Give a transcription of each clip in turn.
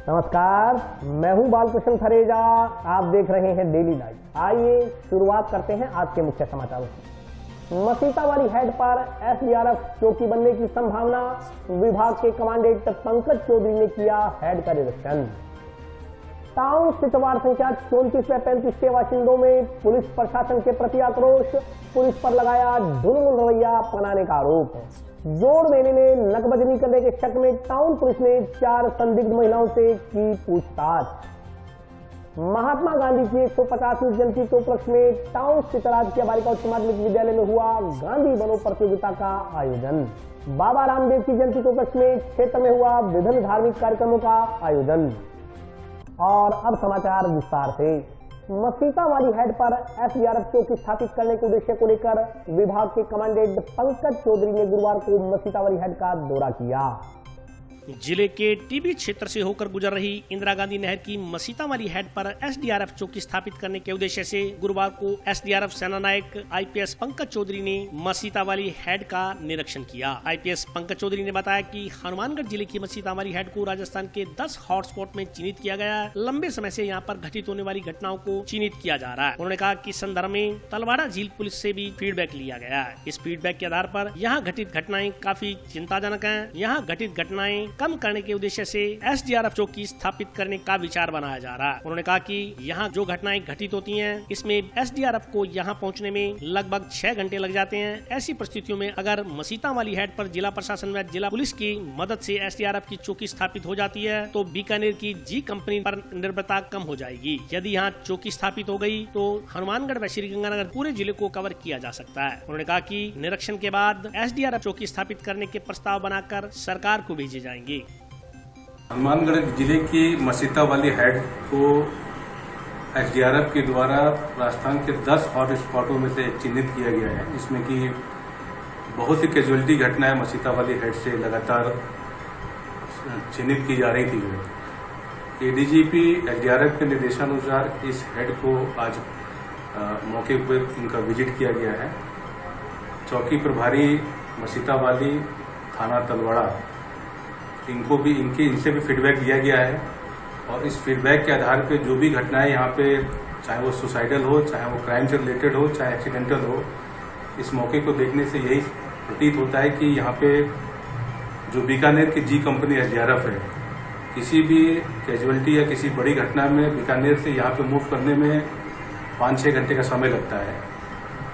नमस्कार, मैं हूं बालकृष्ण थरेजा। आप देख रहे हैं डेली लाइव। आइए शुरुआत करते हैं आज के मुख्य समाचारों से। मसीता वाली हेड पर एसडीआरएफ चौकी बनने की संभावना, विभाग के कमांडेंट पंकज चौधरी ने किया हेड का निरीक्षण। टाउन स्थित वार्ड संख्या 34 व 35 के बाशिंदों में पुलिस प्रशासन के प्रति आक्रोश, पुलिस पर लगाया ढुलमुल रवैया अपनाने का आरोप। जोड़ मेले में नकबजनी करने के शक में टाउन पुलिस ने 4 संदिग्ध महिलाओं से की पूछताछ। महात्मा गांधी की 150वीं जयंती के उपलक्ष्य में टाउन स्थित राजकीय बालिका उच्च माध्यमिक विद्यालय में हुआ गांधी बनो प्रतियोगिता का आयोजन। बाबा रामदेव की जयंती के उपलक्ष्य में क्षेत्र में हुआ विभिन्न धार्मिक कार्यक्रमों का आयोजन। और अब समाचार विस्तार से। मसीता वाली हेड पर एसडीआरएफ चौकी स्थापित करने के उद्देश्य को लेकर विभाग के कमांडेंट पंकज चौधरी ने गुरुवार को मसीता वाली हेड का दौरा किया। जिले के टीबी क्षेत्र से होकर गुजर रही इंदिरा गांधी नहर की मसीता वाली हेड पर एसडीआरएफ चौकी स्थापित करने के उद्देश्य से गुरुवार को एसडीआरएफ सेना नायक आईपीएस पंकज चौधरी ने मसीता वाली हेड का निरीक्षण किया। आईपीएस पंकज चौधरी ने बताया कि हनुमानगढ़ जिले की मसीता वाली हेड को राजस्थान के 10 हॉटस्पॉट में चिन्हित किया गया है। लंबे समय से यहाँ पर घटित होने वाली घटनाओं को चिन्हित किया जा रहा है। उन्होंने कहा कि संदर्भ में तलवाड़ा झील पुलिस से भी फीडबैक लिया गया है। इस फीडबैक के आधार पर यहाँ घटित घटनाएं काफी चिंताजनक है। यहाँ घटित घटनाएं कम करने के उद्देश्य से एसडीआरएफ चौकी स्थापित करने का विचार बनाया जा रहा है। उन्होंने कहा कि यहाँ जो घटनाएं घटित होती हैं, इसमें एसडीआरएफ को यहाँ पहुँचने में लगभग 6 घंटे लग जाते हैं। ऐसी परिस्थितियों में अगर मसीता वाली हेड पर जिला प्रशासन व जिला पुलिस की मदद से एसडीआरएफ की चौकी स्थापित हो जाती है तो बीकानेर की जी कंपनी पर निर्भरता कम हो जाएगी। यदि यहाँ चौकी स्थापित हो गई तो हनुमानगढ़ व श्रीगंगानगर पूरे जिले को कवर किया जा सकता है। उन्होंने कहा कि निरीक्षण के बाद एसडीआरएफ चौकी स्थापित करने के प्रस्ताव बनाकर सरकार को भेजे जाएंगे। हनुमानगढ़ जिले की मसीता वाली हेड को एसडीआरएफ के द्वारा राजस्थान के 10 हॉट स्पॉटों में से चिन्हित किया गया है, जिसमें कि बहुत सी कैजुअलिटी घटनाएं मसीता वाली हेड से लगातार चिन्हित की जा रही थी। एडीजीपी एसडीआरएफ के निर्देशानुसार इस हेड को आज मौके पर इनका विजिट किया गया है। चौकी प्रभारी मसीता वाली, थाना तलवाड़ा, इनको भी इनसे भी फीडबैक लिया गया है और इस फीडबैक के आधार पे जो भी घटनाएं यहाँ पे, चाहे वो सुसाइडल हो, चाहे वो क्राइम से रिलेटेड हो, चाहे एक्सीडेंटल हो, इस मौके को देखने से यही प्रतीत होता है कि यहाँ पे जो बीकानेर की जी कंपनी एसडीआरएफ है, किसी भी कैजुअलिटी या किसी बड़ी घटना में बीकानेर से यहाँ पे मूव करने में 5-6 घंटे का समय लगता है।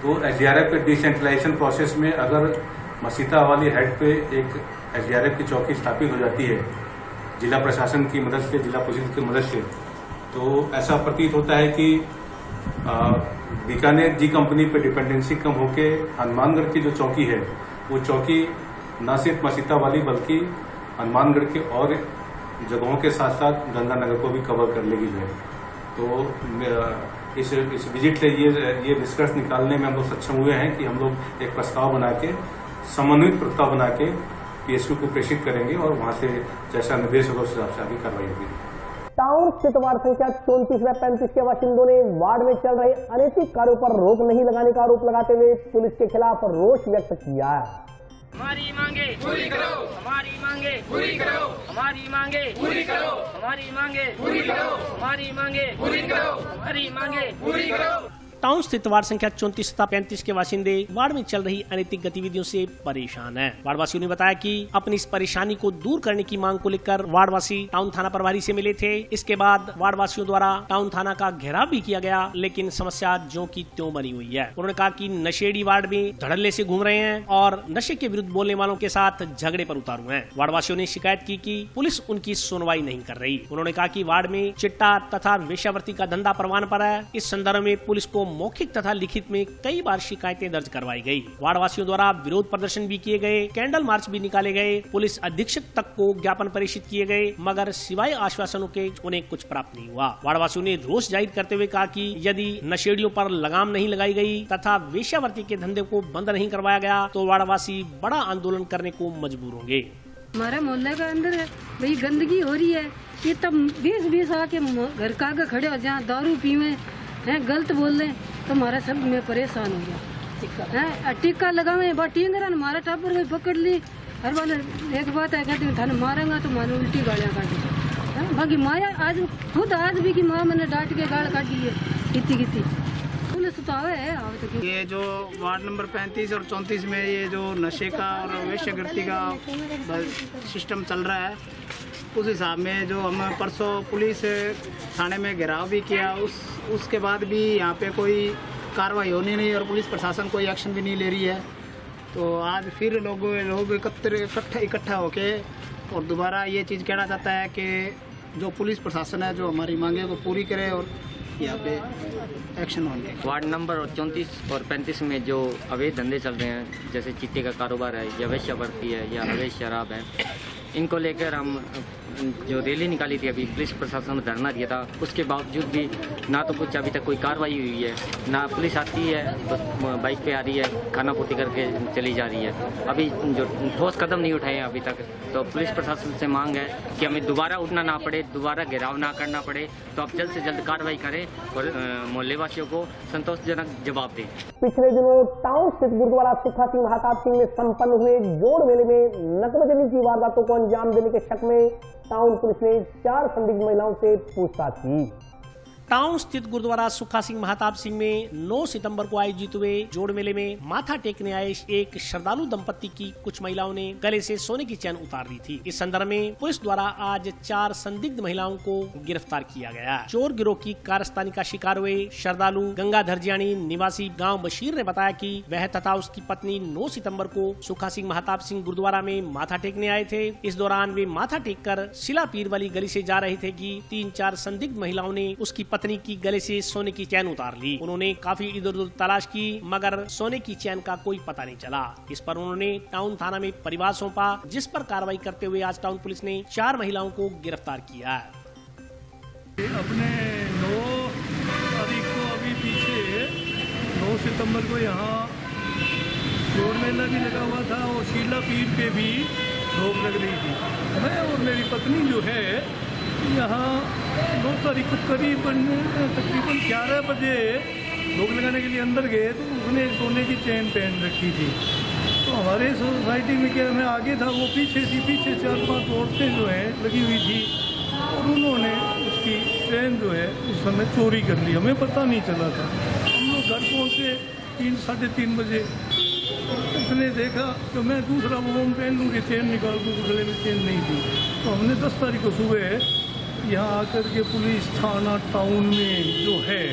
तो एसडीआरएफ के डिसेंट्रलाइजेशन प्रोसेस में अगर मसीता वाली हेड पे एक एसडीआरएफ की चौकी स्थापित हो जाती है जिला प्रशासन की मदद से, जिला पुलिस की मदद से, तो ऐसा प्रतीत होता है कि बीकानेर जी कंपनी पे डिपेंडेंसी कम होके हनुमानगढ़ की जो चौकी है वो चौकी न सिर्फ मसीता वाली बल्कि हनुमानगढ़ के और जगहों के साथ साथ गंगानगर को भी कवर कर लेगी जो है। तो इस विजिट से ये निष्कर्ष निकालने में हम लोग सक्षम हुए हैं कि हम लोग एक प्रस्ताव बना के, समन्वित प्रस्ताव बना के पीएसक्यू को प्रेषित करेंगे और वहां से जैसा निर्देश होगा उस हिसाब से आगे कार्रवाई होगी। टाउन स्थित वार्ड संख्या 34 व 35 के बाशिंदों ने वार्ड में चल रहे अनैतिक कार्यों पर रोक नहीं लगाने का आरोप लगाते हुए पुलिस के खिलाफ रोष व्यक्त किया। हमारी मांगे पूरी करो, हमारी मांगे पूरी करो, हमारी मांगे पूरी करो, हमारी मांगे पूरी करो, हमारी मांगे पूरी करो, हमारी मांगे पूरी करो। टाउन स्थित वार्ड संख्या 34 तथा 35 के बाशिंदे वार्ड में चल रही अनैतिक गतिविधियों से परेशान हैं। वार्डवासियों ने बताया कि अपनी इस परेशानी को दूर करने की मांग को लेकर वार्डवासी टाउन थाना प्रभारी से मिले थे। इसके बाद वार्डवासियों द्वारा टाउन थाना का घेराव भी किया गया, लेकिन समस्या ज्यों की त्यों बनी हुई है। उन्होंने कहा कि नशेड़ी वार्ड में धड़ल्ले से घूम रहे हैं और नशे के विरुद्ध बोलने वालों के साथ झगड़े पर उतारू हैं। वार्डवासियों ने शिकायत की कि पुलिस उनकी सुनवाई नहीं कर रही। उन्होंने कहा कि वार्ड में चिट्टा तथा वेश्यावृत्ति का धंधा परवान पर है। इस संदर्भ में पुलिस को मौखिक तथा लिखित में कई बार शिकायतें दर्ज करवाई गई। वार्डवासियों द्वारा विरोध प्रदर्शन भी किए गए, कैंडल मार्च भी निकाले गए, पुलिस अधीक्षक तक को ज्ञापन प्रेषित किए गए, मगर सिवाय आश्वासनों के उन्हें कुछ प्राप्त नहीं हुआ। वार्डवासियों ने रोष जाहिर करते हुए कहा कि यदि नशेड़ियों पर लगाम नहीं लगाई गई तथा वेश्यावृत्ति के धंधे को बंद नहीं करवाया गया तो वार्डवासी बड़ा आंदोलन करने को मजबूर होंगे। हमारा मोहल्ले का अंदर है भाई गंदगी हो रही है, ये तब 20-20 आके घर का आगे खड़े हो जाए, दारू पीवे हैं, गलत बोल रहे तो हमारा सब में परेशान हो गया। टिक्का लगावे टींगरा हमारा टापर कोई पकड़ ली, हर वाले एक बात है कहते थाने मारेंगे तो मानो उल्टी गालियाँ काटे। बाकी माया आज खुद आज भी की माँ मैंने डांट के गाल काटी है कितनी पुलिस तो आवे है आवे तो ये जो वार्ड नंबर 35 और 34 में ये जो नशे का और वेश्यावृत्ति का सिस्टम चल रहा है, उस हिसाब में जो हम परसों पुलिस थाने में घेराव भी किया, उसके बाद भी यहाँ पे कोई कार्रवाई होनी नहीं और पुलिस प्रशासन कोई एक्शन भी नहीं ले रही है। तो आज फिर लोग इकट्ठा होके और दोबारा ये चीज़ कहना चाहता है कि जो पुलिस प्रशासन है जो हमारी मांगे को पूरी करे और यहाँ पे एक्शन होंगे। वार्ड नंबर 34 और 35 में जो अवैध धंधे चल रहे हैं, जैसे चिट्टे का कारोबार है या वेश्यावृत्ति है या अवैध शराब है, इनको लेकर हम जो रैली निकाली थी, अभी पुलिस प्रशासन ने धरना दिया था, उसके बावजूद भी ना तो कुछ अभी तक कोई कार्रवाई हुई है, ना पुलिस आती है, बस बाइक पे आ रही है, खाना पूर्ति करके चली जा रही है। अभी जो ठोस कदम नहीं उठाए हैं अभी तक। तो पुलिस प्रशासन से मांग है कि हमें दोबारा उठना ना पड़े, दोबारा घेराव ना करना पड़े, तो आप जल्द से जल्द कार्रवाई करें और मोहल्ले वासियों को संतोषजनक जवाब दें। पिछले दिनों टाउन स्थित गुरुद्वारा सुखा सिंह महाताब सिंह में संपन्न हुए जोड़ मेले में नकबजनी की वारदातों को अंजाम देने के शक में टाउन पुलिस ने 4 संदिग्ध महिलाओं से पूछताछ की। टाउन स्थित गुरुद्वारा सुखा सिंह महाताब सिंह में 9 सितंबर को आयोजित हुए जोड़ मेले में माथा टेकने आए एक श्रद्धालु दंपत्ति की कुछ महिलाओं ने गले से सोने की चैन उतार ली थी। इस संदर्भ में पुलिस द्वारा आज 4 संदिग्ध महिलाओं को गिरफ्तार किया गया। चोर गिरोह की कारस्तानी का शिकार हुए श्रद्धालु गंगाधर जियानी निवासी गाँव बशीर ने बताया कि वह तथा उसकी पत्नी 9 सितम्बर को सुखा सिंह महाताब सिंह गुरुद्वारा में माथा टेकने आए थे। इस दौरान वे माथा टेक कर शिला पीर वाली गली से जा रहे थे कि 3-4 संदिग्ध महिलाओं ने उसकी पत्नी की गले से सोने की चैन उतार ली। उन्होंने काफी इधर उधर तलाश की मगर सोने की चैन का कोई पता नहीं चला। इस पर उन्होंने टाउन थाना में परिवार सौंपा, जिस पर कार्रवाई करते हुए आज टाउन पुलिस ने 4 महिलाओं को गिरफ्तार किया। अपने 9 तारीख को अभी पीछे 9 सितंबर को यहाँ जोड़ मेला भी लगा हुआ था और शीला पीर पे भी रोक लग रही थी। मैं और मेरी पत्नी जो है यहाँ 2 तारीख को तकरीबन 11 बजे रोक लगाने के लिए अंदर गए तो उसने सोने की चेन पहन रखी थी। तो हमारे सोसाइटी में क्या मैं आगे था, वो पीछे थी, पीछे 4-5 औरतें जो है लगी हुई थी और उन्होंने उसकी चेन जो है उस समय चोरी कर ली। हमें पता नहीं चला था। हम लोग घर पहुँचे 3-3:30 बजे। उसने देखा तो मैं दूसरा वो पहन लूँ कि चेन निकाल दूँ, गले में चेन नहीं थी। तो हमने 10 तारीख को सुबह यहाँ आकर के पुलिस थाना टाउन में जो है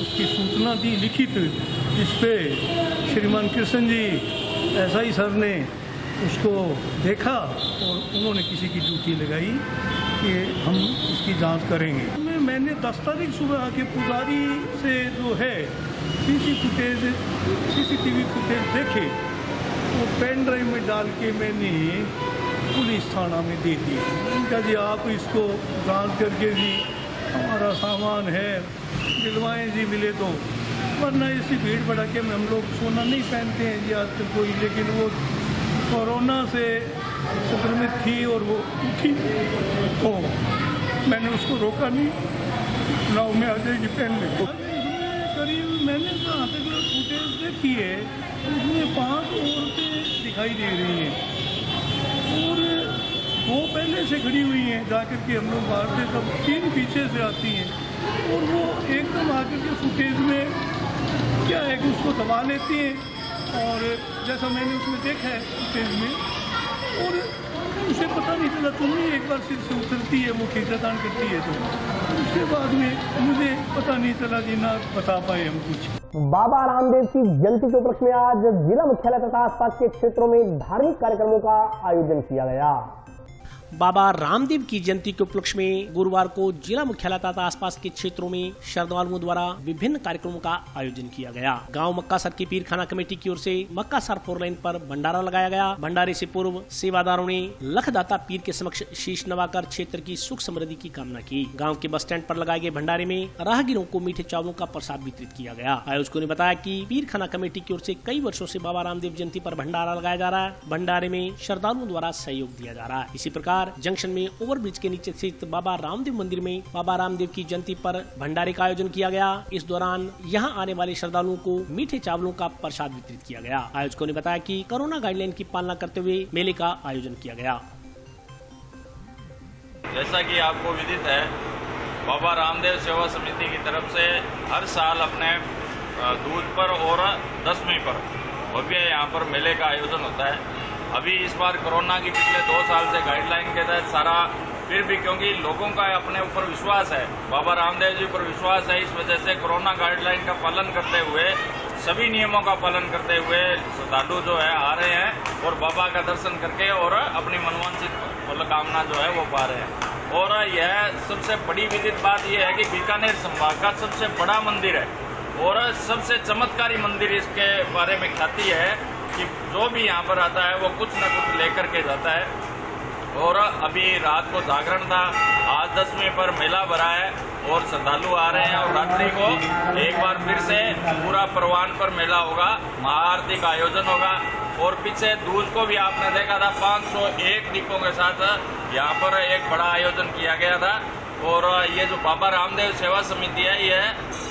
उसकी सूचना दी लिखित, जिसपे श्रीमान कृष्ण जी एसआई सर ने उसको देखा और उन्होंने किसी की ड्यूटी लगाई कि हम इसकी जांच करेंगे। मैंने 10 तारीख सुबह आके पुजारी से जो है सीसीटीवी फुटेज देखे वो पेन ड्राइव में डाल के मैंने पुलिस थाना में दे दिया। उनका जी आप इसको जांच करके जी हमारा सामान है दिलवाएं जी मिले तो, वरना इसी भीड़ भड़के में हम लोग सोना नहीं पहनते हैं जी आजकल कोई। लेकिन वो कोरोना से संक्रमित थी और वो उठी तो मैंने उसको रोका नहीं, ना मैं आ जाएगी पहन ले। करीब मैंने जहाँ तक फुटेज देखी है उसमें 5 औरतें दिखाई दे रही हैं और वो पहले से खड़ी हुई हैं। जाकर के हम लोग बाहर से तब 3 पीछे से आती हैं और वो एकदम आकर के फुटेज में क्या है कि उसको दबा लेती हैं और जैसा मैंने उसमें देखा है फुटेज में, और उसे पता नहीं चला। तुम्हें एक बार सिर से उतरती है वो खींचातान करती है तो उसके बाद में मुझे पता नहीं चला जी, ना बता पाए हम कुछ। बाबा रामदेव की जयंती के उपलक्ष्य में आज जिला मुख्यालय तथा आसपास के क्षेत्रों में धार्मिक कार्यक्रमों का आयोजन किया गया। बाबा रामदेव की जयंती के उपलक्ष्य में गुरुवार को जिला मुख्यालय तथा आसपास के क्षेत्रों में श्रद्धालुओं द्वारा विभिन्न कार्यक्रमों का आयोजन किया गया। गांव मक्कासर की पीरखाना कमेटी की ओर से मक्कासर 4 लाइन पर भंडारा लगाया गया। भंडारे से पूर्व सेवादारों ने लखदाता पीर के समक्ष शीश नवाकर क्षेत्र की सुख समृद्धि की कामना की। गाँव के बस स्टैंड पर लगाए गए भंडारे में राहगीरों को मीठे चावलों का प्रसाद वितरित किया गया। आयोजकों ने बताया कि पीरखाना कमेटी की ओर से कई वर्षों से बाबा रामदेव जयंती पर भंडारा लगाया जा रहा है। भंडारे में श्रद्धालुओं द्वारा सहयोग दिया जा रहा है। इसी प्रकार जंक्शन में ओवरब्रिज के नीचे स्थित बाबा रामदेव मंदिर में बाबा रामदेव की जयंती पर भंडारे का आयोजन किया गया। इस दौरान यहां आने वाले श्रद्धालुओं को मीठे चावलों का प्रसाद वितरित किया गया। आयोजकों ने बताया कि कोरोना गाइडलाइन की पालना करते हुए मेले का आयोजन किया गया। जैसा कि आपको विदित है, बाबा रामदेव सेवा समिति की तरफ से हर साल अपने दूज पर और दशमी पर भव्य यहाँ पर मेले का आयोजन होता है। अभी इस बार कोरोना की पिछले 2 साल से गाइडलाइन के तहत सारा, फिर भी क्योंकि लोगों का अपने ऊपर विश्वास है, बाबा रामदेव जी पर विश्वास है, इस वजह से कोरोना गाइडलाइन का पालन करते हुए, सभी नियमों का पालन करते हुए श्रद्धालु जो है आ रहे हैं और बाबा का दर्शन करके और अपनी मनोवांछित मनोकामना जो है वो पा रहे हैं। और यह सबसे बड़ी विदित बात यह है कि बीकानेर संभाग का सबसे बड़ा मंदिर है और सबसे चमत्कारी मंदिर, इसके बारे में ख्याति है कि जो भी यहाँ पर आता है वो कुछ न कुछ लेकर के जाता है। और अभी रात को जागरण था, आज दशमी पर मेला भरा है और श्रद्धालु आ रहे हैं और रात्रि को एक बार फिर से पूरा परवान पर मेला होगा, महाआरती का आयोजन होगा। और पीछे दूज को भी आपने देखा था, 501 दीपों के साथ यहाँ पर एक बड़ा आयोजन किया गया था। और ये जो बाबा रामदेव सेवा समिति है, यह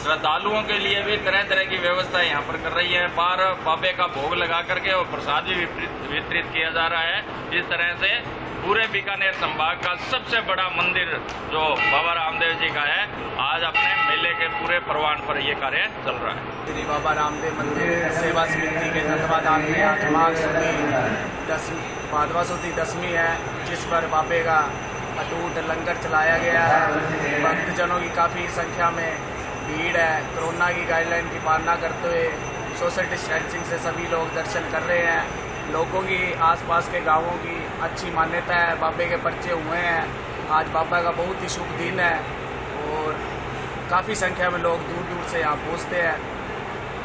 श्रद्धालुओं के लिए भी तरह तरह की व्यवस्था यहाँ पर कर रही है। बाहर बाबे का भोग लगा करके और प्रसाद भी वितरित किया जा रहा है। इस तरह से पूरे बीकानेर संभाग का सबसे बड़ा मंदिर जो बाबा रामदेव जी का है, आज अपने मेले के पूरे परवान पर ये कार्य चल रहा है। श्री बाबा रामदेव मंदिर सेवा समिति के तत्वाधान में आज माघ सुदी दशमी है, जिस पर बाबे का अटूट लंगर चलाया गया है। भक्तजनों की काफ़ी संख्या में भीड़ है। कोरोना की गाइडलाइन की पालना करते हुए सोशल डिस्टेंसिंग से सभी लोग दर्शन कर रहे हैं। लोगों की आसपास के गांवों की अच्छी मान्यता है, बाबे के पर्चे हुए हैं। आज बाबा का बहुत ही शुभ दिन है और काफ़ी संख्या में लोग दूर दूर से यहाँ पहुँचते हैं।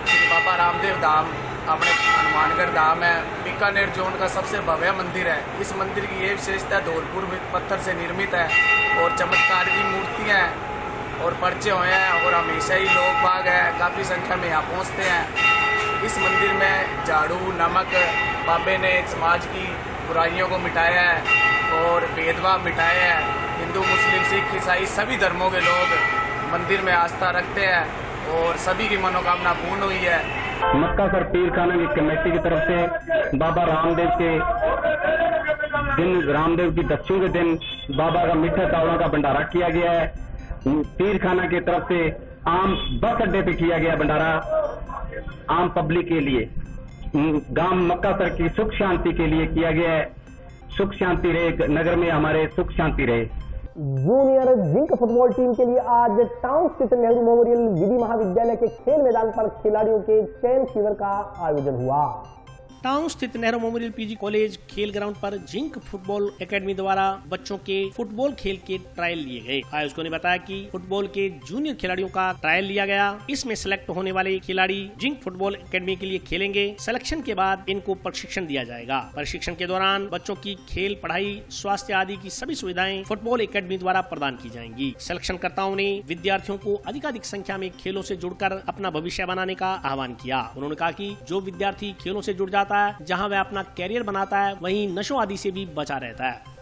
श्री बाबा रामदेव धाम अपने हनुमानगढ़ धाम है, बीकानेर जोन का सबसे भव्य मंदिर है। इस मंदिर की ये विशेषता धौलपुर पत्थर से निर्मित है और चमत्कार की मूर्तियाँ हैं और पर्चे हुए हैं और हमेशा ही लोग बाग है, काफ़ी संख्या में यहाँ पहुँचते हैं। इस मंदिर में झाड़ू नमक बाबे ने समाज की बुराइयों को मिटाया है और भेदभाव मिटाया है। हिंदू मुस्लिम सिख ईसाई सभी धर्मों के लोग मंदिर में आस्था रखते हैं और सभी की मनोकामना पूर्ण हुई है। मक्कासर पीर खाना की कमेटी की तरफ से बाबा रामदेव के दिन, रामदेव की दस्यों के दिन बाबा का मीठा चावलों का भंडारा किया गया है। पीर खाना की तरफ से आम बस अड्डे पे किया गया भंडारा आम पब्लिक के लिए। गांव मक्कासर की सुख शांति के लिए किया गया है। सुख शांति रहे, नगर में हमारे सुख शांति रहे। जूनियर जिंक फुटबॉल टीम के लिए आज टाउन स्थित नेहरू मेमोरियल विधि महाविद्यालय के खेल मैदान पर खिलाड़ियों के चयन शिविर का आयोजन हुआ। टाउन स्थित नेहरू मेमोरियल पीजी कॉलेज खेल ग्राउंड पर जिंक फुटबॉल एकेडमी द्वारा बच्चों के फुटबॉल खेल के ट्रायल लिए गए। आयोजकों ने बताया कि फुटबॉल के जूनियर खिलाड़ियों का ट्रायल लिया गया। इसमें सिलेक्ट होने वाले खिलाड़ी जिंक फुटबॉल एकेडमी के लिए खेलेंगे। सिलेक्शन के बाद इनको प्रशिक्षण दिया जाएगा। प्रशिक्षण के दौरान बच्चों की खेल, पढ़ाई, स्वास्थ्य आदि की सभी सुविधाएं फुटबॉल एकेडमी द्वारा प्रदान की जाएंगी। सिलेक्शनकर्ताओं ने विद्यार्थियों को अधिकाधिक संख्या में खेलों से जुड़कर अपना भविष्य बनाने का आह्वान किया। उन्होंने कहा कि जो विद्यार्थी खेलों से जुड़ जाता है, जहां वह अपना कैरियर बनाता है, वहीं नशों आदि से भी बचा रहता है।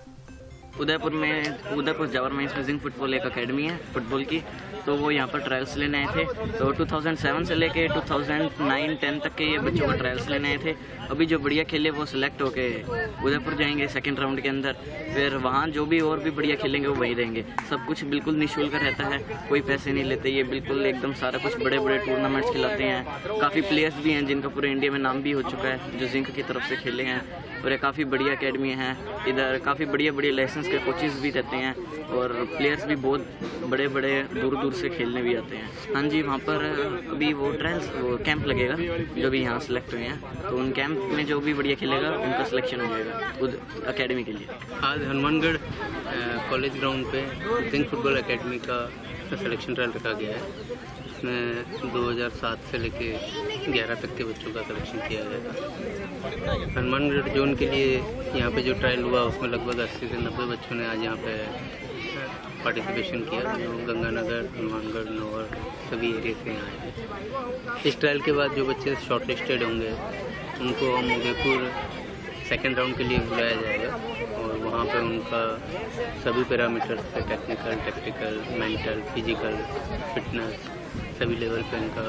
उदयपुर जावर में इसमें जिंक फुटबॉल एक अकेडमी है फुटबॉल की, तो वो यहाँ पर ट्रायल्स लेने आए थे। तो 2007 से लेके 2009-10 तक के ये बच्चों को ट्रायल्स लेने आए थे। अभी जो बढ़िया खेले वो सिलेक्ट होके उदयपुर जाएंगे सेकंड राउंड के अंदर। फिर वहाँ जो भी और भी बढ़िया खेलेंगे वो वहीं रहेंगे। सब कुछ बिल्कुल निःशुल्क रहता है, कोई पैसे नहीं लेते। ये बिल्कुल एकदम सारा कुछ बड़े बड़े टूर्नामेंट्स खिलाते हैं। काफ़ी प्लेयर्स भी हैं जिनका पूरे इंडिया में नाम भी हो चुका है, जो जिंक की तरफ से खेले हैं। और ये काफ़ी बढ़िया अकेडमी है। इधर काफ़ी बढ़िया लाइसेंस के कोचेज़ भी रहते हैं और प्लेयर्स भी बहुत बड़े बड़े दूर दूर से खेलने भी आते हैं। हाँ जी, वहाँ पर अभी वो कैंप लगेगा जो भी यहाँ सेलेक्ट हुए हैं, तो उन कैंप में जो भी बढ़िया खेलेगा उनका सिलेक्शन हो जाएगा खुद अकेडमी के लिए। आज हनुमानगढ़ कॉलेज ग्राउंड पे जिंक फुटबॉल अकेडमी का सिलेक्शन ट्रायल रखा गया है। इसमें 2007 से लेके 11 तक के बच्चों का सिलेक्शन किया गया। हनुमानगढ़ जोन के लिए यहाँ पे जो ट्रायल हुआ उसमें लगभग 80 से 90 बच्चों ने आज यहाँ पे पार्टिसिपेशन किया, जो गंगानगर, हनुमानगढ़, नौर सभी एरिया से यहाँ आए थे। इस ट्रायल के बाद जो बच्चे शॉर्ट लिस्टेड होंगे उनको हम उदयपुर सेकेंड राउंड के लिए बुलाया जाएगा और वहाँ पे उनका सभी पैरामीटर्स पे technical, tactical, mental, physical, fitness सभी लेवल पे उनका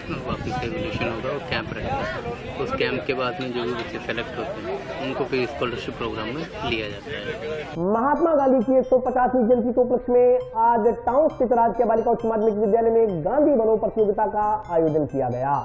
वापस रेगुलेशन होगा और कैंप रहेगा। उस कैंप के बाद में जो भी बच्चे सेलेक्ट होते हैं उनको फिर स्कॉलरशिप प्रोग्राम में लिया जाता है। महात्मा गांधी की 150वीं जयंती के उपलक्ष्य में आज टाउन स्थित राजकीय बालिका उच्च माध्यमिक विद्यालय में गांधी बनो प्रतियोगिता का आयोजन किया गया।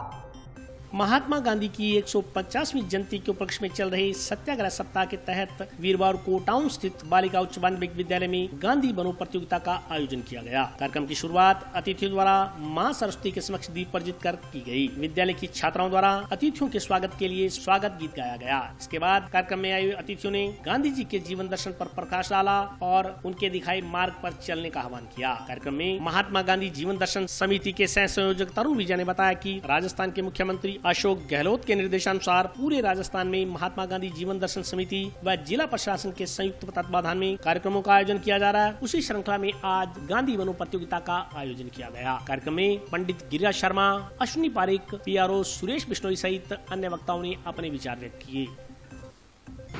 महात्मा गांधी की 150वीं जयंती के उपलक्ष्य में चल रहे सत्याग्रह सप्ताह के तहत वीरवार को टाउन स्थित बालिका उच्च माध्यमिक विद्यालय में गांधी बनो प्रतियोगिता का आयोजन किया गया। कार्यक्रम की शुरुआत अतिथियों द्वारा मां सरस्वती के समक्ष दीप प्रज्वलित कर की गई। विद्यालय की छात्राओं द्वारा अतिथियों के स्वागत के लिए स्वागत गीत गाया गया। इसके बाद कार्यक्रम में आए अतिथियों ने गांधी जी के जीवन दर्शन पर प्रकाश डाला और उनके दिखाए मार्ग पर चलने का आह्वान किया। कार्यक्रम में महात्मा गांधी जीवन दर्शन समिति के सह संयोजक तरुण विजय ने बताया कि राजस्थान के मुख्यमंत्री अशोक गहलोत के निर्देशानुसार पूरे राजस्थान में महात्मा गांधी जीवन दर्शन समिति व जिला प्रशासन के संयुक्त तत्वाधान में कार्यक्रमों का आयोजन किया जा रहा है। उसी श्रृंखला में आज गांधी बनो प्रतियोगिता का आयोजन किया गया। कार्यक्रम में पंडित गिरिराज शर्मा, अश्विनी पारिक, पीआरओ सुरेश बिश्नोई सहित अन्य वक्ताओं ने अपने विचार व्यक्त किए।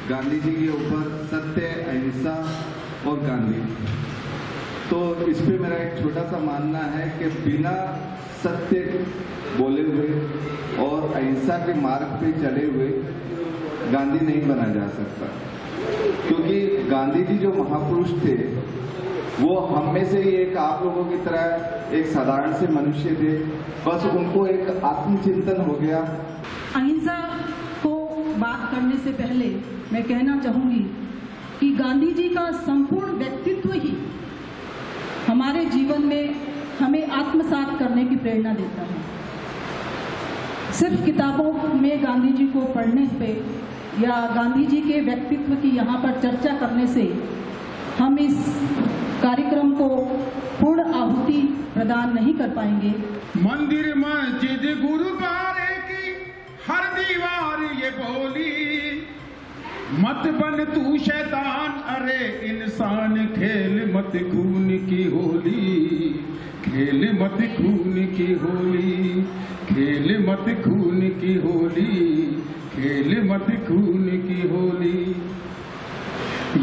गांधी जी के ऊपर सत्य, अहिंसा और गांधी, तो इस पे मेरा एक छोटा सा मानना है कि बिना सत्य बोले हुए और अहिंसा के मार्ग पे चले हुए गांधी नहीं बना जा सकता, क्योंकि गांधी जी जो महापुरुष थे वो हम में से ही एक आप लोगों की तरह एक साधारण से मनुष्य थे। बस उनको एक आत्मचिंतन हो गया। अहिंसा को बात करने से पहले मैं कहना चाहूंगी कि गांधी जी का संपूर्ण व्यक्तित्व ही हमारे जीवन में हमें आत्मसात करने की प्रेरणा देता है। सिर्फ किताबों में गांधी जी को पढ़ने पे या गांधी जी के व्यक्तित्व की यहाँ पर चर्चा करने से हम इस कार्यक्रम को पूर्ण आहुति प्रदान नहीं कर पाएंगे। मंदिर मस्जिद गुरुद्वारे की हर दीवार ये बोली, मत बन तू शैतान, अरे इंसान खेल मत खून की होली, खेल मत खून की होली, खेल मत खून की होली, खेल मत खून की होली।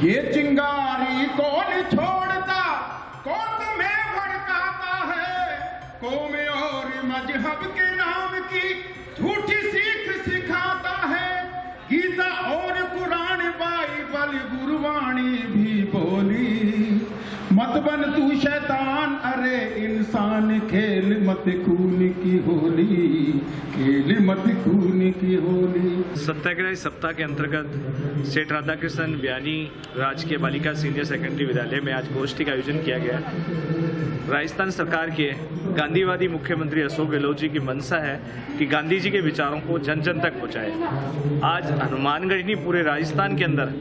ये चिंगारी कौन छोड़ता, कौन तुम्हें भड़काता है, कौम और मजहब के नाम की झूठी सीख सिखाता है। गीता और कुरान बाइबल गुरबाणी भी बोली, मत बन तू शैतान, अरे इंसान खेल मत खून की होली, खेल मत खून की होली। सत्याग्रह सप्ताह के अंतर्गत सेठ राधाकृष्णन बयानी राजकीय बालिका सीनियर सेकेंडरी विद्यालय में आज गोष्ठी का आयोजन किया गया। राजस्थान सरकार के गांधीवादी मुख्यमंत्री अशोक गहलोत जी की मंशा है कि गांधी जी के विचारों को जन जन तक पहुंचाए। आज हनुमानगढ़ नहीं पूरे राजस्थान के अंदर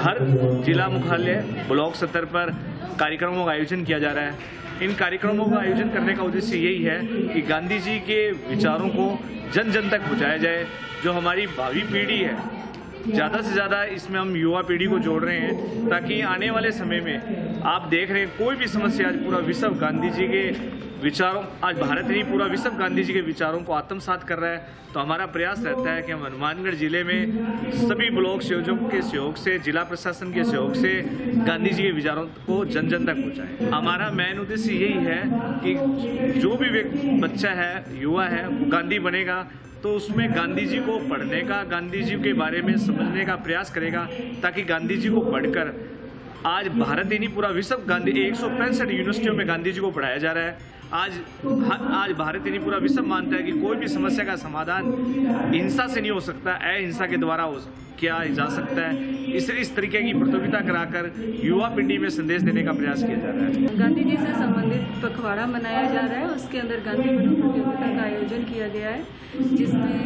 हर जिला मुख्यालय ब्लॉक स्तर पर कार्यक्रमों का आयोजन किया जा रहा है। इन कार्यक्रमों का आयोजन करने का उद्देश्य यही है कि गांधी जी के विचारों को जन जन तक पहुंचाया जाए। जो हमारी भावी पीढ़ी है, ज़्यादा से ज़्यादा इसमें हम युवा पीढ़ी को जोड़ रहे हैं, ताकि आने वाले समय में आप देख रहे हैं कोई भी समस्या, आज पूरा विश्व गांधी जी के विचारों, आज भारत नहीं पूरा विश्व गांधी जी के विचारों को आत्मसात कर रहा है। तो हमारा प्रयास रहता है कि हम हनुमानगढ़ जिले में सभी ब्लॉक संयोजकों के सहयोग से, जिला प्रशासन के सहयोग से गांधी जी के विचारों को जन जन तक पहुँचाएं। हमारा मेन उद्देश्य यही है कि जो भी बच्चा है, युवा है, वो गांधी बनेगा तो उसमें गांधी जी को पढ़ने का, गांधी जी के बारे में समझने का प्रयास करेगा, ताकि गांधी जी को पढ़कर आज भारत ही नहीं पूरा विश्व गांधी 165 यूनिवर्सिटियों में गांधी जी को पढ़ाया जा रहा है। आज भारत ही नहीं पूरा विश्व मानता है कि कोई भी समस्या का समाधान हिंसा से नहीं हो सकता, अहिंसा के द्वारा किया जा सकता है। इस तरीके की प्रतियोगिता कराकर युवा पीढ़ी में संदेश देने का प्रयास किया जा रहा है। गांधी जी से संबंधित पखवाड़ा मनाया जा रहा है, उसके अंदर गांधी बनो प्रतियोगिता का आयोजन किया गया है, जिसमें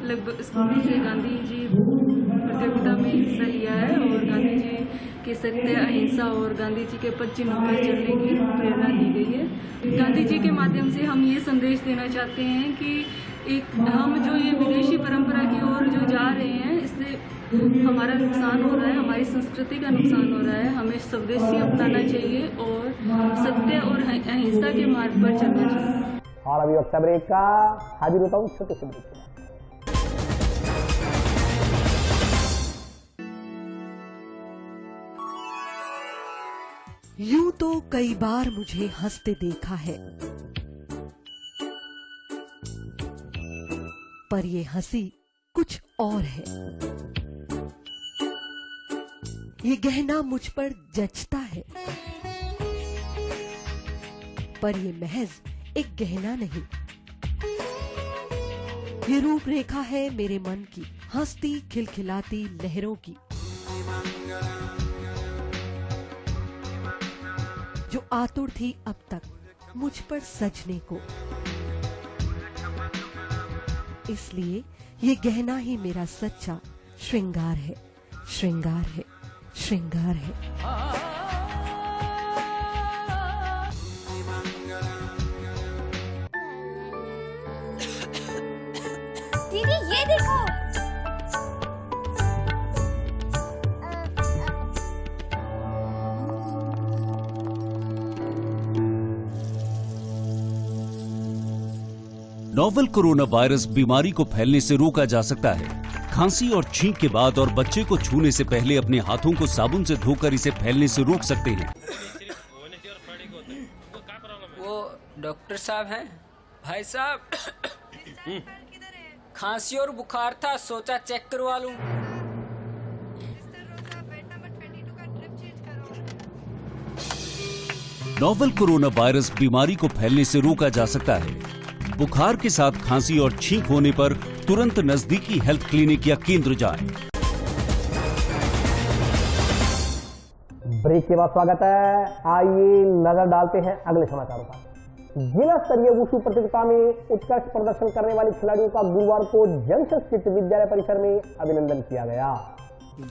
लगभग स्कूल से गांधी जी प्रतियोगिता में हिस्सा लिया है और गांधी जी के सत्य, अहिंसा और गांधी जी के पद चिन्हों पर चलने की प्रेरणा दी गई है। गांधी जी के माध्यम से हम ये संदेश देना चाहते हैं कि हम जो ये विदेशी परंपरा की ओर जो जा रहे हैं, इससे हमारा नुकसान हो रहा है, हमारी संस्कृति का नुकसान हो रहा है। हमें स्वदेशी अपनाना चाहिए और सत्य और अहिंसा के मार्ग पर चलना चाहिए। और अभी वक्त ब्रेक का, हाजिर होता हूँ छोटे से ब्रेक के बाद। यूं तो कई बार मुझे हंसते देखा है, पर ये हंसी कुछ और है। ये गहना मुझ पर जचता है, पर ये महज एक गहना नहीं, ये रूपरेखा है मेरे मन की, हंसती खिलखिलाती लहरों की, जो आतुर थी अब तक मुझ पर सजने को। इसलिए ये गहना ही मेरा सच्चा श्रृंगार है, श्रृंगार है, श्रृंगार है। दीदी ये देखो, नोवेल कोरोना वायरस बीमारी को फैलने से रोका जा सकता है। खांसी और छींक के बाद और बच्चे को छूने से पहले अपने हाथों को साबुन से धोकर इसे फैलने से रोक सकते हैं। वो डॉक्टर साहब हैं? भाई साहब खांसी और बुखार था, सोचा चेक करवा लूं। नोवेल कोरोना वायरस बीमारी को फैलने से रोका जा सकता है। बुखार के साथ खांसी और छींक होने पर तुरंत नजदीकी हेल्थ क्लिनिक या केंद्र जाएं। ब्रेक के बाद स्वागत है। आइए नजर डालते हैं अगले समाचारों पर। जिला स्तरीय वुशु प्रतियोगिता में उत्कृष्ट प्रदर्शन करने वाले खिलाड़ियों का गुरुवार को जंक्शन स्थित विद्यालय परिसर में अभिनंदन किया गया।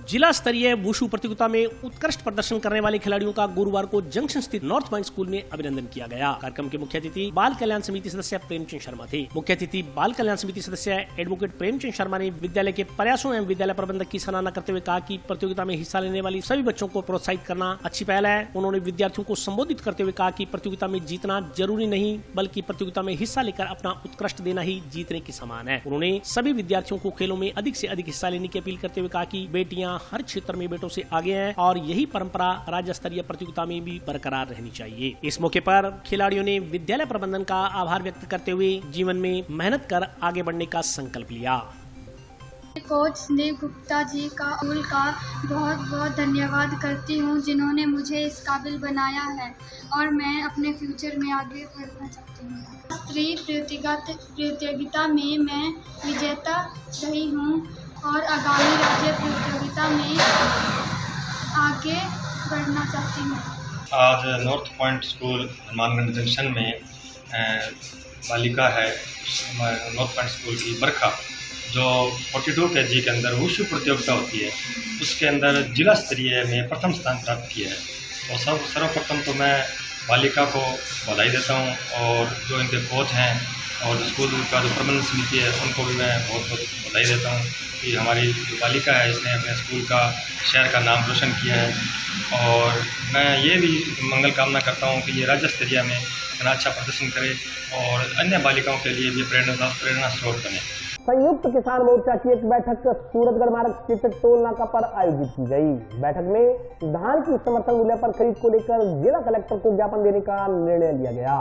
जिला स्तरीय वुशु प्रतियोगिता में उत्कृष्ट प्रदर्शन करने वाले खिलाड़ियों का गुरुवार को जंक्शन स्थित नॉर्थ पॉइंट स्कूल में अभिनंदन किया गया। कार्यक्रम के मुख्य अतिथि बाल कल्याण समिति सदस्य प्रेमचंद शर्मा थे। मुख्य अतिथि बाल कल्याण समिति सदस्य एडवोकेट प्रेमचंद शर्मा ने विद्यालय के प्रयासों एवं विद्यालय प्रबंधक की सराहना करते हुए कहा कि प्रतियोगिता में हिस्सा लेने वाली सभी बच्चों को प्रोत्साहित करना अच्छी पहल है। उन्होंने विद्यार्थियों को संबोधित करते हुए कहा कि प्रतियोगिता में जीतना जरूरी नहीं, बल्कि प्रतियोगिता में हिस्सा लेकर अपना उत्कृष्ट देना ही जीतने के समान है। उन्होंने सभी विद्यार्थियों को खेलों में अधिक से अधिक हिस्सा लेने की अपील करते हुए कहा कि बेटियां हर क्षेत्र में बेटों से आगे हैं और यही परंपरा राज्य स्तरीय प्रतियोगिता में भी बरकरार रहनी चाहिए। इस मौके पर खिलाड़ियों ने विद्यालय प्रबंधन का आभार व्यक्त करते हुए जीवन में मेहनत कर आगे बढ़ने का संकल्प लिया। कोच स्नेह गुप्ता जी का स्कूल का बहुत बहुत धन्यवाद करती हूँ, जिन्होंने मुझे इस काबिल बनाया है और मैं अपने फ्यूचर में आगे बढ़ना चाहती हूँ। स्त्री प्रतियोगिता में मैं विजेता रही हूँ और आगामी राज्य प्रतियोगिता में आगे बढ़ना चाहती हूँ। आज north point school Hanumangarh junction में बालिका है नॉर्थ पॉइंट स्कूल की बरखा, जो 42 kg के अंदर वुशु प्रतियोगिता होती है, उसके अंदर जिला स्तरीय में प्रथम स्थान प्राप्त किया है। तो सर्वप्रथम तो मैं बालिका को बधाई देता हूँ और जो इनके कोच हैं और स्कूल का जो प्रबंधन समिति है उनको भी मैं बहुत बहुत बधाई देता हूँ कि हमारी जो बालिका है इसने अपने स्कूल का शहर का नाम रोशन किया है। और मैं ये भी मंगल कामना करता हूँ कि ये राज्य स्तरीय में इतना अच्छा प्रदर्शन करे और अन्य बालिकाओं के लिए भी प्रेरणा स्रोत बने। संयुक्त किसान मोर्चा की एक बैठक सूरतगढ़ मार्ग स्थित टोल नाका पर आयोजित की गई। बैठक में धान की समर्थन मूल्य पर खरीद को लेकर जिला कलेक्टर को ज्ञापन देने का निर्णय लिया गया।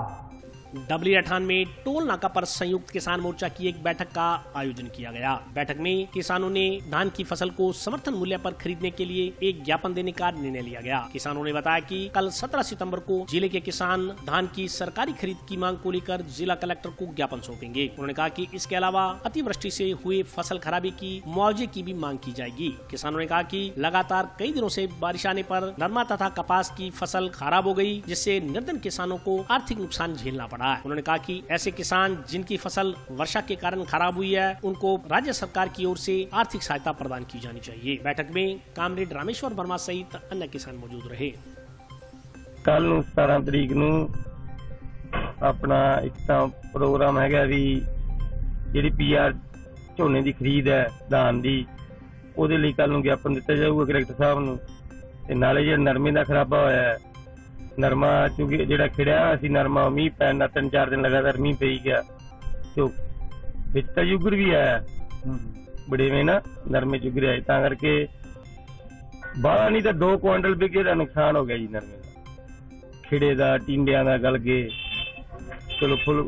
डबली अठान में टोल नाका पर संयुक्त किसान मोर्चा की एक बैठक का आयोजन किया गया। बैठक में किसानों ने धान की फसल को समर्थन मूल्य पर खरीदने के लिए एक ज्ञापन देने का निर्णय लिया गया। किसानों ने बताया कि कल 17 सितंबर को जिले के किसान धान की सरकारी खरीद की मांग को लेकर जिला कलेक्टर को ज्ञापन सौंपेंगे। उन्होंने कहा कि इसके अलावा अतिवृष्टि से हुए फसल खराबी की मुआवजे की भी मांग की जाएगी। किसानों ने कहा कि लगातार कई दिनों से बारिश आने पर नरमा तथा कपास की फसल खराब हो गई, जिससे निर्धन किसानों को आर्थिक नुकसान झेलना पड़ा। उन्होंने कहा कि ऐसे किसान जिनकी फसल वर्षा के कारण खराब हुई है, उनको राज्य सरकार की ओर से आर्थिक सहायता प्रदान की जानी चाहिए। बैठक में कामरेड रामेश्वर वर्मा सहित अन्य किसान मौजूद रहे। कल 17 तरीक ਨੂੰ अपना एक प्रोग्राम है भी ਜਿਹੜੀ पीआर ਝੋਨੇ ਦੀ ਖਰੀਦ ਹੈ धान ਦੀ, ਉਹਦੇ ਲਈ ਕੱਲ ਨੂੰ ਗਿਆਪਨ ਦਿੱਤਾ ਜਾਊਗਾ ਕਲੈਕਟਰ ਸਾਹਿਬ ਨੂੰ। ਤੇ ਨਾਲੇ ਜਿਹੜਾ ਨਰਮੇ ਦਾ ਖਰਾਬਾ ਹੋਇਆ ਹੈ, नरमा चूंकि ਜਿਹੜਾ ਖਿੜਿਆ ਸੀ ਨਰਮਾ ਮੀਂਹ ਪੈਣ ਨਾਲ 3-4 ਦਿਨ ਲਗਾਤਾਰ ਮੀਂਹ ਪਈ ਗਿਆ, ਤੇ ਵਿੱਚ ਤਾਂ ਯੁਗਰ ਵੀ ਆਇਆ ਬੜੇਵੇਂ ਨਾ ਨਰਮੇ ਚੁਗਰ ਆਏ, ਤਾਂ ਕਰਕੇ ਬਾਹਲਾ ਨਹੀਂ ਤਾਂ 2 ਕੁਆਂਟਲ ਵਿਕੇ ਦਾ ਨੁਕਸਾਨ ਹੋ ਗਿਆ ਜੀ ਨਰਮੇ ਦਾ, ਖਿੜੇ ਦਾ ਟਿੰਡਿਆਂ ਦਾ ਗਲ ਗਏ। ਚਲੋ ਫੁੱਲ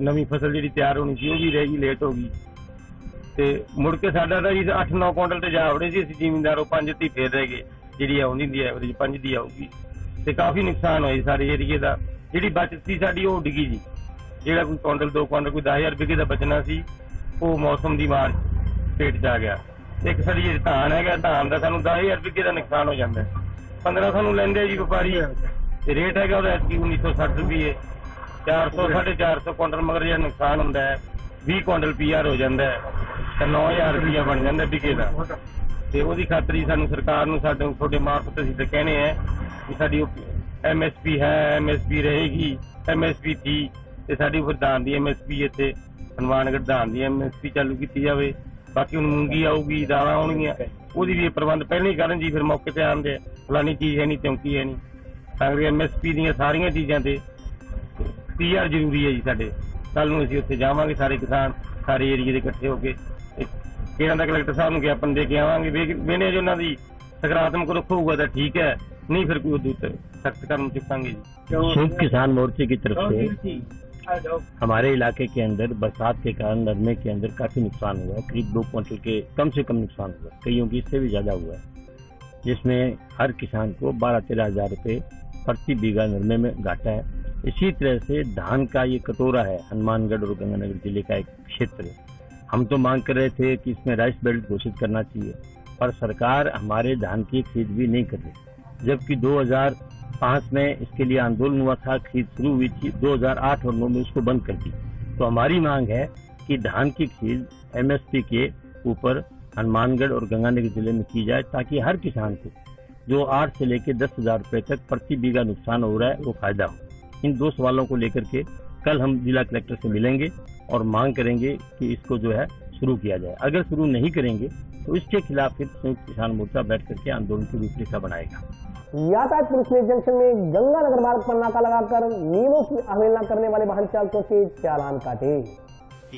ਨਵੀਂ ਫਸਲ ਜਿਹੜੀ ਤਿਆਰ ਹੋਣੀ ਸੀ ਉਹ ਵੀ ਰਹਿ ਗਈ, ਲੇਟ ਹੋ ਗਈ। ਤੇ ਮੁੜ ਕੇ ਸਾਡਾ ਤਾਂ ਜੀ 8-9 ਕੁਇੰਟਲ ਤੇ ਜਾ ਵੜੇ ਸੀ, ਅਸੀਂ ਜ਼ਿਮੀਂਦਾਰੋਂ 5 ਤੀ ਫੇਰ ਰਹਿ ਗਏ। ਜਿਹੜੀ ਆਉਂਦੀ ਹੁੰਦੀ ਐਵਰੇਜ 5 ਦੀ ਆਊਗੀ ਤੇ ਕਾਫੀ ਨੁਕਸਾਨ ਹੋਇਆ ਸਾਰੇ ਏਰੀਏ ਦਾ। ਜਿਹੜੀ ਬਚਤ ਸੀ ਸਾਡੀ ਉਹ ਡਿੱਗੀ ਜੀ। ਜਿਹੜਾ ਕੋਈ ਕੁਇੰਟਲ 2 ਕੁਇੰਟਲ ਕੋਈ 10,000 ਰੁਪਏ ਦਾ ਬਚਣਾ ਸੀ ਉਹ ਮੌਸਮ ਦੀ ਮਾਰ ਪੇਟ 'ਚ ਆ ਗਿਆ। ਇੱਕ ਸਾਡੀ ਜਿਹੜੀ ਧਾਨ ਹੈਗਾ, ਧਾਨ ਦਾ ਸਾਨੂੰ 10,000 ਰੁਪਏ ਦਾ ਨੁਕਸਾਨ ਹੋ ਜਾਂਦਾ। 1500 ਨੂੰ ਲੈਂਦੇ ਜੀ ਵਪਾਰੀ ਤੇ ਰੇਟ ਹੈਗਾ ਉਹਦਾ 1960 ਰੁਪਏ। 400 450 ਕੁਇੰਟਲ ਮਗਰ ਜਿਹੜਾ ਨੁਕਸਾਨ ਹੁੰਦਾ ਹੈ 20 ਕੁਇੰਟਲ PR ਹੋ ਜਾਂਦਾ ਤਾਂ 9,000 ਰੁਪਇਆ ਬਣ ਜਾਂਦਾ ਵਿਗੇ ਦਾ। ਤੇ ਉਹਦੀ ਖਾਤਰ ਹੀ ਸਾਨੂੰ ਸਰਕਾਰ ਨੂੰ ਸਾਡੇ ਤੁਹਾਡੇ ਮਾਰਫਤ ਅਸੀਂ ਤਾਂ ਕਹਿੰਦੇ ਆ ਕਿ ਸਾਡੀ MSP ਹੈ, MSP ਰਹੇਗੀ, MSP ਥੀ ਤੇ ਸਾਡੀ ਪ੍ਰਧਾਨ ਦੀ MSP ਇੱਥੇ ਹਨੂੰਮਾਨਗੜ੍ਹ ਧਾਨ ਦੀ MSP ਚਾਲੂ ਕੀਤੀ ਜਾਵੇ। ਬਾਕੀ ਹੁਣ ਮੂੰਗੀ ਆਊਗੀ, ਦਾਲਾਂ ਆਉਣਗੀਆਂ, ਉਹਦੀ ਵੀ ਪ੍ਰਬੰਧ ਪਹਿਲਾਂ ਹੀ ਕਰਨ ਜੀ, ਫਿਰ ਮੌਕੇ ਤੇ ਆਉਂਦੇ ਫਲਾਨੀ ਚੀਜ਼ ਹੈ ਨਹੀਂ, ਚੌਂਕੀ ਹੈ ਨਹੀਂ। ਤਾਂ MSP ਦੀਆਂ ਸਾਰੀਆਂ ਚੀਜ਼ਾਂ ਤੇ PR ਜ਼ਰੂਰੀ ਹੈ ਜੀ ਸਾਡੇ। ਕੱਲ ਨੂੰ ਅਸੀਂ ਉੱਥੇ ਜਾਵਾਂਗੇ ਸਾਰੇ ਕਿਸਾਨ ਸਾਰੇ ਏਰੀਏ ਦੇ ਇਕੱਠੇ ਹੋ ਕੇ ਕਿਹਨਾਂ ਦਾ ਕਲੈਕਟਰ ਸਾਹਿਬ ਨੂੰ ਗਿਆਪਨ ਦੇ ਕੇ ਆਵਾਂਗੇ। ਵੇਨੇ ਜੋ ਉਹਨਾਂ ਦੀ सकारात्मक रुख होगा तो ठीक है, नहीं फिर कोई सख्त कदम चुकाएंगे जी। संयुक्त किसान मोर्चे की तरफ से हमारे इलाके के अंदर बरसात के कारण नरमे के अंदर काफी नुकसान हुआ है। करीब 2 क्विंटल के कम से कम नुकसान हुआ है, कईयों की इससे भी ज्यादा हुआ है, जिसमें हर किसान को 12-13 हजार रुपये प्रति बीघा नरमे में घाटा है। इसी तरह से धान का ये कटोरा है हनुमानगढ़ और गंगानगर जिले का एक क्षेत्र। हम तो मांग कर रहे थे कि इसमें राइस बेल्ट घोषित करना चाहिए, पर सरकार हमारे धान की खरीद भी नहीं कर रही, जबकि 2005 में इसके लिए आंदोलन हुआ था, खरीद शुरू हुई थी, 2008 और 2009 में इसको बंद कर दी। तो हमारी मांग है कि धान की खरीद MSP के ऊपर हनुमानगढ़ और गंगानगर जिले में की जाए, ताकि हर किसान को जो 8 से लेकर 10 हजार रुपए तक प्रति बीघा नुकसान हो रहा है वो फायदा हो। इन 2 सवालों को लेकर के कल हम जिला कलेक्टर से मिलेंगे और मांग करेंगे कि इसको जो है शुरू किया जाए। अगर शुरू नहीं करेंगे तो इसके खिलाफ फिर संयुक्त किसान मोर्चा बैठ करके आंदोलन की रूपरेखा बनाएगा। यातायात पुलिस ने जंक्शन में गंगानगर मार्ग पर नाका लगाकर नियमों की अवहेलना करने वाले वाहन चालकों के चालान काटे।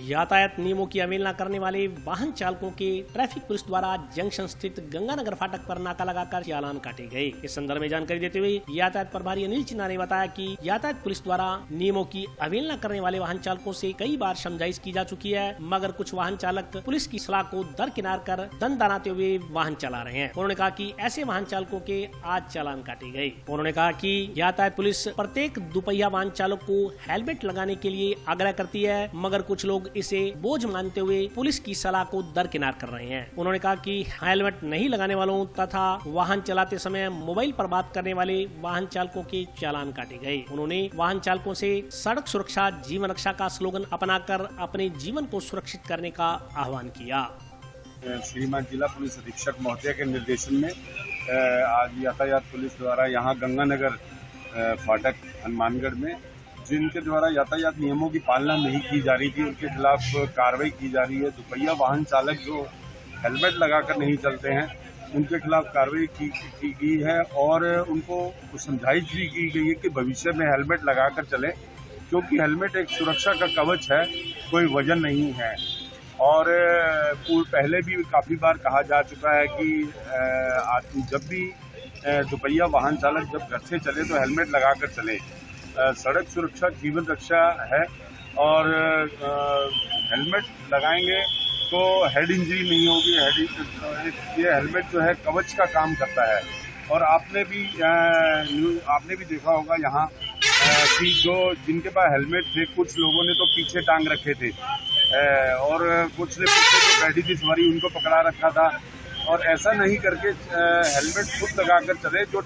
यातायात नियमों की अवहेलना करने वाले वाहन चालकों के ट्रैफिक पुलिस द्वारा जंक्शन स्थित गंगानगर फाटक पर नाका लगाकर चालान काटे गए। इस संदर्भ में जानकारी देते हुए यातायात प्रभारी अनिल चिन्हा ने बताया कि यातायात पुलिस द्वारा नियमों की अवहेलना करने वाले वाहन चालकों से कई बार समझाइश की जा चुकी है, मगर कुछ वाहन चालक पुलिस की सलाह को दरकिनार कर दंड दनाते हुए वाहन चला रहे हैं। उन्होंने कहा कि ऐसे वाहन चालकों के आज चालान काटे गए। उन्होंने कहा कि यातायात पुलिस प्रत्येक दुपहिया वाहन चालक को हेलमेट लगाने के लिए आग्रह करती है, मगर कुछ लोग इसे बोझ मानते हुए पुलिस की सलाह को दरकिनार कर रहे हैं। उन्होंने कहा कि हेलमेट नहीं लगाने वालों तथा वाहन चलाते समय मोबाइल पर बात करने वाले वाहन चालकों के चालान काटे गए। उन्होंने वाहन चालकों से सड़क सुरक्षा जीवन रक्षा का स्लोगन अपनाकर अपने जीवन को सुरक्षित करने का आह्वान किया। श्रीमान जिला पुलिस अधीक्षक महोदय के निर्देशन में आज यातायात पुलिस द्वारा यहाँ गंगानगर फाटक हनुमानगढ़ में जिनके द्वारा यातायात नियमों की पालना नहीं की जा रही थी उनके खिलाफ कार्रवाई की जा रही है। दुपहिया वाहन चालक जो हेलमेट लगाकर नहीं चलते हैं उनके खिलाफ कार्रवाई की गई है और उनको समझाइश भी की गई है कि भविष्य में हेलमेट लगाकर चलें, क्योंकि हेलमेट एक सुरक्षा का कवच है, कोई वजन नहीं है। और पहले भी काफ़ी बार कहा जा चुका है कि जब भी दुपहिया वाहन चालक जब घर से चले तो हेलमेट लगाकर चले। सड़क सुरक्षा जीवन रक्षा है और हेलमेट लगाएंगे तो हेड इंजरी नहीं होगी। ये हेलमेट जो है कवच का काम करता है। और आपने भी देखा होगा यहाँ कि जिनके पास हेलमेट थे कुछ लोगों ने तो पीछे टांग रखे थे और कुछ ने पीछे जो बैठी थी सवारी उनको पकड़ा रखा था। और ऐसा नहीं करके हेलमेट खुद लगाकर चले जो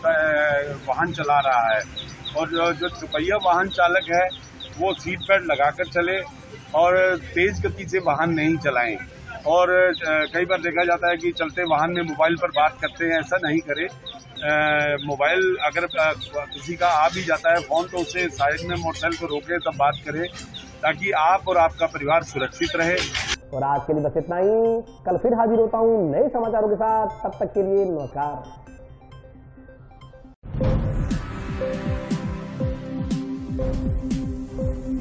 वाहन चला रहा है। और जो दुपहिया वाहन चालक है वो सीट बेल्ट लगाकर चले और तेज गति से वाहन नहीं चलाएं। और कई बार देखा जाता है कि चलते वाहन में मोबाइल पर बात करते हैं, ऐसा नहीं करें। मोबाइल अगर किसी का आ भी जाता है फ़ोन तो उसे साइड में मोटरसाइकिल को रोके तब बात करें, ताकि आप और आपका परिवार सुरक्षित रहे। और आज के लिए बस इतना ही। कल फिर हाजिर होता हूँ नए समाचारों के साथ, तब तक के लिए नमस्कार।